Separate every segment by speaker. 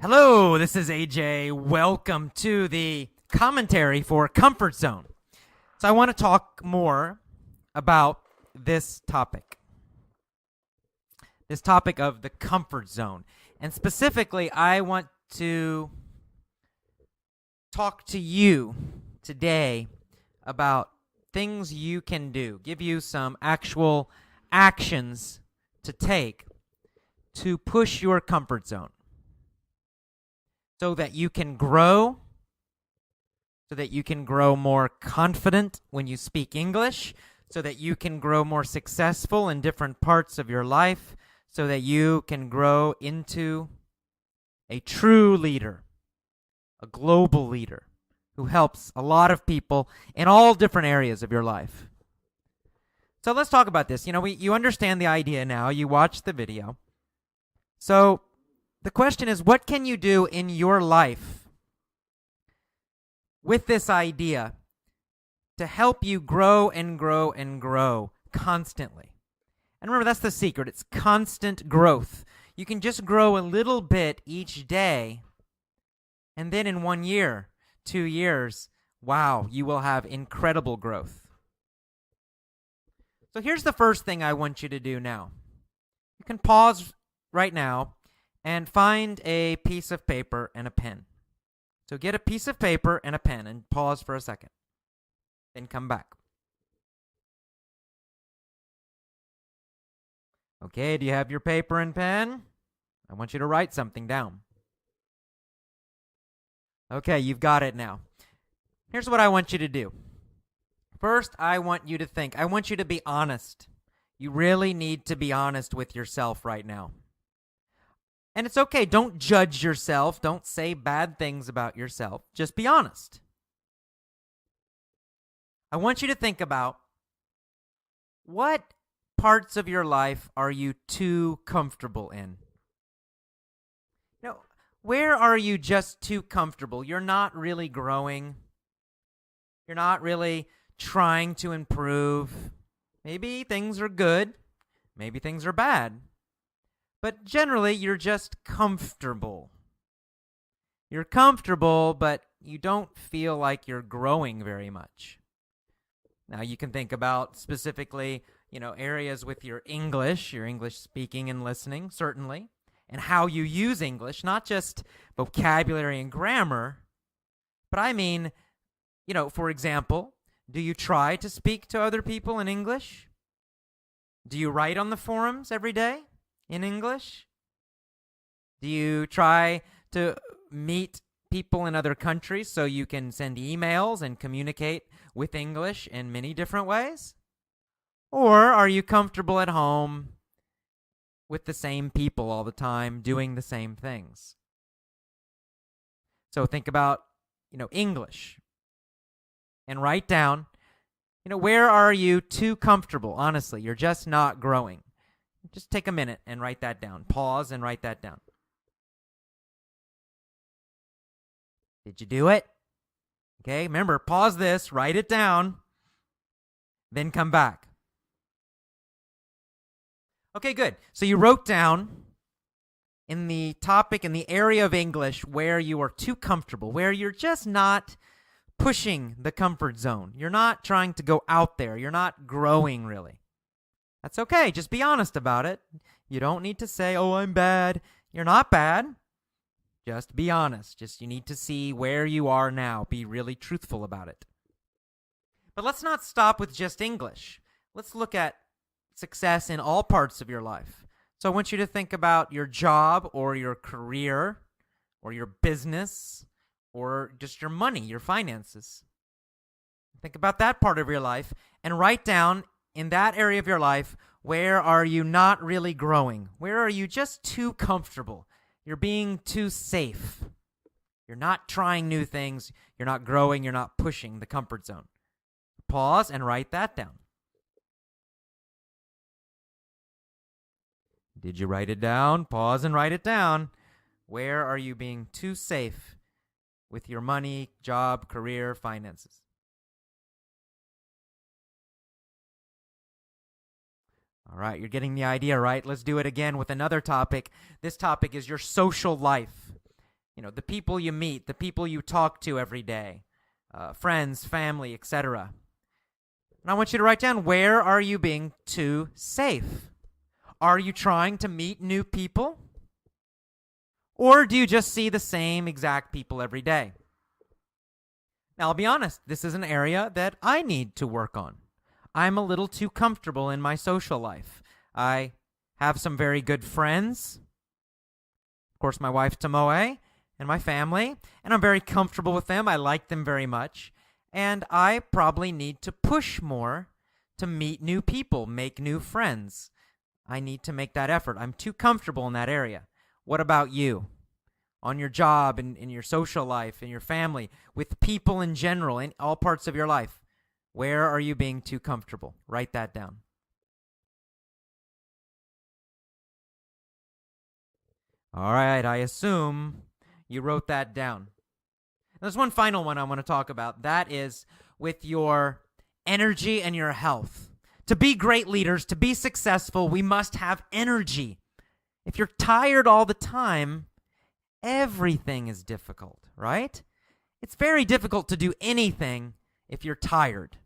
Speaker 1: Hello, this is AJ. Welcome to the commentary for Comfort Zone. So I want to talk more about this topic of the comfort zone. And specifically, I want to talk to you today about things you can do, give you some actual actions to take to push your comfort zone so that you can grow, so that you can grow more confident when you speak English, so that you can grow more successful in different parts of your life, so that you can grow into a true leader, a global leader who helps a lot of people in all different areas of your life. So let's talk about this. You understand the idea now. You watched the video. So the question is, what can you do in your life with this idea to help you grow and grow and grow constantly? And remember, that's the secret. It's constant growth. You can just grow a little bit each day, and then in 1 year, 2 years, wow, you will have incredible growth. So here's the first thing I want you to do now. You can pause right now and find a piece of paper and a pen. So get a piece of paper and a pen and pause for a second. Then come back. Okay, do you have your paper and pen? I want you to write something down. Okay, you've got it now. Here's what I want you to do. First, I want you to think. I want you to be honest. You really need to be honest with yourself right now. And it's okay. Don't judge yourself. Don't say bad things about yourself. Just be honest. I want you to think about what parts of your life are you too comfortable in? Where are you just too comfortable? You're not really growing. You're not really trying to improve. Maybe things are good. Maybe things are bad. But generally, you're just comfortable. You're comfortable, but you don't feel like you're growing very much. Now, you can think about specifically, areas with your English speaking and listening, certainly, and how you use English, not just vocabulary and grammar, but I mean, for example, do you try to speak to other people in English? Do you write on the forums every day in English? Do you try to meet people in other countries so you can send emails and communicate with English in many different ways? Or are you comfortable at home with the same people all the time doing the same things? So think about, English and write down, where are you too comfortable? Honestly, you're just not growing. Just take a minute and write that down. Pause and write that down. Did you do it? Okay, remember, pause this, write it down, then come back. Okay, good. So you wrote down in the topic, in the area of English where you are too comfortable, where you're just not pushing the comfort zone. You're not trying to go out there. You're not growing, really. That's okay. Just be honest about it. You don't need to say, oh, I'm bad. You're not bad. Just be honest. You need to see where you are now. Be really truthful about it. But let's not stop with just English. Let's look at success in all parts of your life. So I want you to think about your job or your career or your business or just your money, your finances. Think about that part of your life and write down in that area of your life, where are you not really growing? Where are you just too comfortable? You're being too safe. You're not trying new things. You're not growing. You're not pushing the comfort zone. Pause and write that down. Did you write it down? Pause and write it down. Where are you being too safe with your money, job, career, finances? All right, you're getting the idea, right? Let's do it again with another topic. This topic is your social life. the people you meet, the people you talk to every day, friends, family, etc. And I want you to write down, where are you being too safe? Are you trying to meet new people? Or do you just see the same exact people every day? Now, I'll be honest, this is an area that I need to work on. I'm a little too comfortable in my social life. I have some very good friends. Of course, my wife, Tomoe, and my family, and I'm very comfortable with them. I like them very much. And I probably need to push more to meet new people, make new friends. I need to make that effort. I'm too comfortable in that area. What about you? On your job, in your social life, in your family, with people in general, in all parts of your life, where are you being too comfortable? Write that down. All right, I assume you wrote that down. There's one final one I want to talk about. That is with your energy and your health. To be great leaders, to be successful, we must have energy. If you're tired all the time, everything is difficult, right? It's very difficult to do anything if you're tired.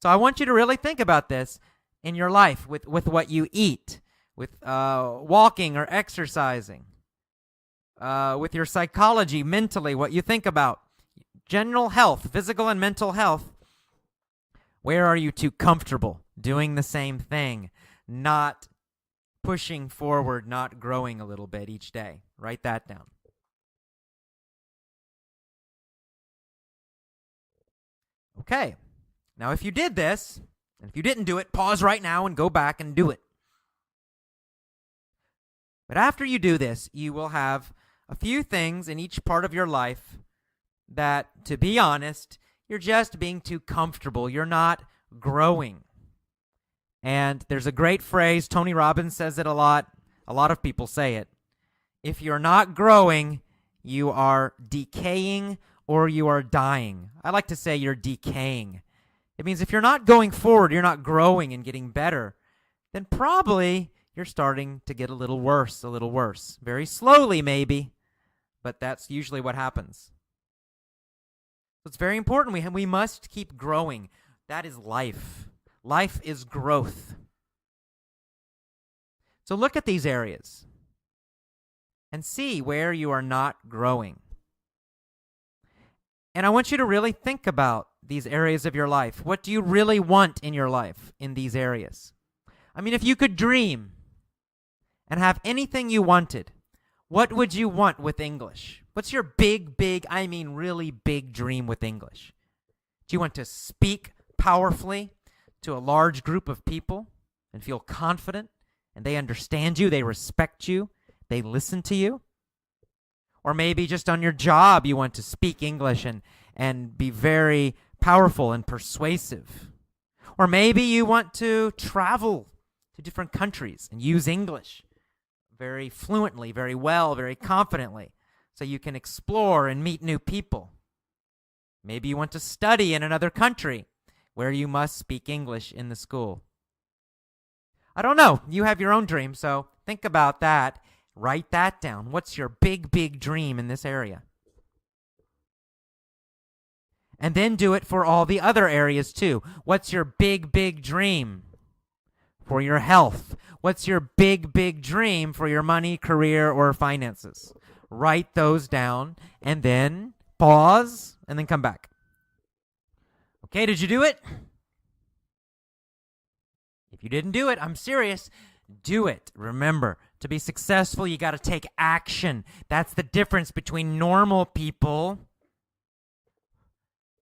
Speaker 1: So I want you to really think about this in your life with what you eat, with walking or exercising, with your psychology, mentally, what you think about, general health, physical and mental health. Where are you too comfortable doing the same thing, not pushing forward, not growing a little bit each day? Write that down. Okay. Now, if you did this, and if you didn't do it, pause right now and go back and do it. But after you do this, you will have a few things in each part of your life that, to be honest, you're just being too comfortable. You're not growing. And there's a great phrase, Tony Robbins says it a lot of people say it. If you're not growing, you are decaying or you are dying. I like to say you're decaying. It means if you're not going forward, you're not growing and getting better, then probably you're starting to get a little worse. Very slowly maybe, but that's usually what happens. So it's very important. We must keep growing. That is life. Life is growth. So look at these areas and see where you are not growing. And I want you to really think about these areas of your life. What do you really want in your life in these areas? I mean, if you could dream and have anything you wanted, what would you want with English? What's your big, I mean really big dream with English? Do you want to speak powerfully to a large group of people and feel confident and they understand you, they respect you, they listen to you? Or maybe just on your job you want to speak English and be very powerful and persuasive. Or maybe you want to travel to different countries and use English very fluently, very well, very confidently, so you can explore and meet new people. Maybe you want to study in another country where you must speak English in the school. I don't know. You have your own dream, so think about that. Write that down. What's your big dream in this area? And then do it for all the other areas too. What's your big dream for your health? What's your big dream for your money, career, or finances? Write those down and then pause and then come back. Okay, did you do it? If you didn't do it, I'm serious. Do it. Remember, to be successful, you got to take action. That's the difference between normal people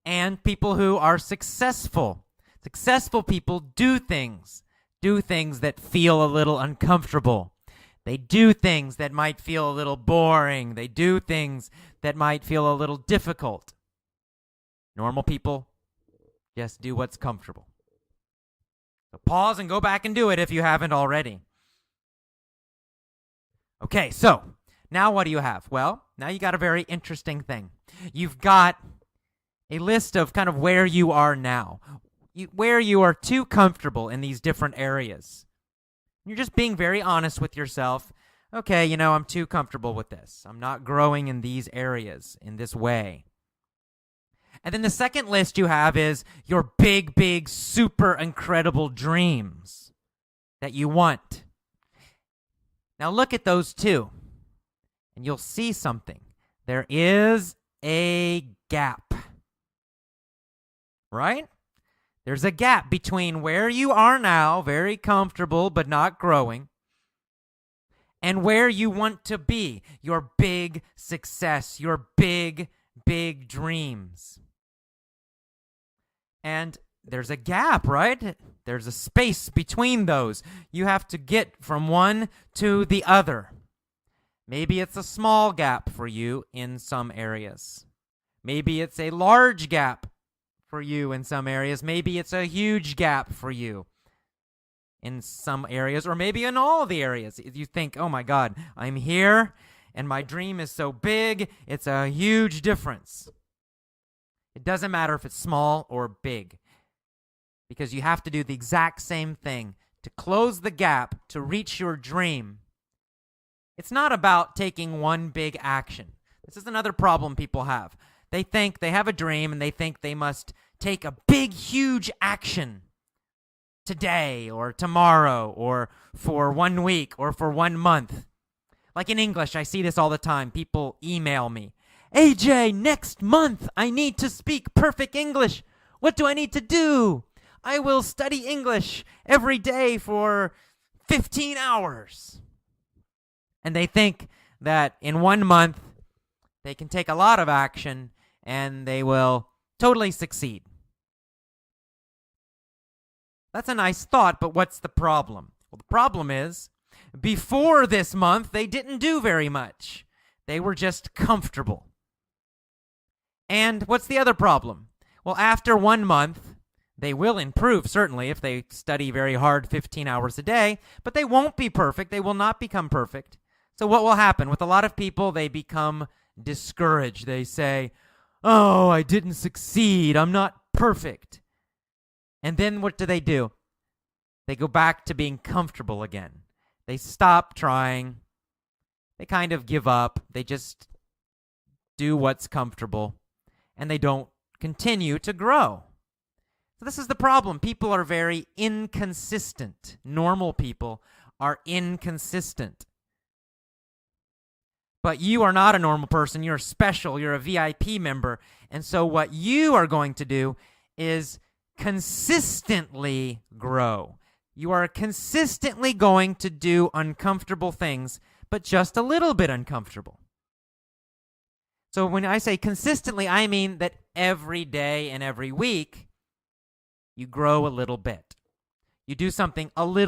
Speaker 1: and people who are successful. Successful people do things that feel a little uncomfortable. They do things that might feel a little boring. They do things that might feel a little difficult. Normal people just do what's comfortable. So pause and go back and do it if you haven't already. Okay, so now what do you have? Well, now you got a very interesting thing. You've got a list of kind of where you are now, where you are too comfortable in these different areas. You're just being very honest with yourself. okay, I'm too comfortable with this. I'm not growing in these areas in this way. And then the second list you have is your big, big, super incredible dreams that you want. Now look at those two, and you'll see something. There is a gap, right? There's a gap between where you are now, very comfortable but not growing, and where you want to be, your big success, your big, big dreams. And there's a gap, right? There's a space between those. You have to get from one to the other. Maybe it's a small gap for you in some areas. Maybe it's a large gap for you in some areas. Maybe it's a huge gap for you in some areas, or maybe in all of the areas. You think, oh my God, I'm here and my dream is so big, it's a huge difference. It doesn't matter if it's small or big, because you have to do the exact same thing to close the gap to reach your dream. It's not about taking one big action. This is another problem people have. They think they have a dream and they think they must take a big, huge action today or tomorrow or for 1 week or for 1 month. Like in English, I see this all the time. People email me, AJ, next month I need to speak perfect English. What do I need to do? I will study English every day for 15 hours. And they think that in 1 month they can take a lot of action and they will totally succeed. That's a nice thought, but what's the problem? Well, the problem is, before this month, they didn't do very much. They were just comfortable. And what's the other problem? Well, after 1 month, they will improve, certainly, if they study very hard 15 hours a day, but they won't be perfect. They will not become perfect. So what will happen? With a lot of people, they become discouraged. They say, oh, I didn't succeed. I'm not perfect. And then what do? They go back to being comfortable again. They stop trying. They kind of give up. They just do what's comfortable. And they don't continue to grow. So this is the problem. People are very inconsistent. Normal people are inconsistent. But you are not a normal person. You're special. You're a VIP member. And so what you are going to do is consistently grow. You are consistently going to do uncomfortable things, but just a little bit uncomfortable. So when I say consistently, I mean that every day and every week, you grow a little bit. You do something a little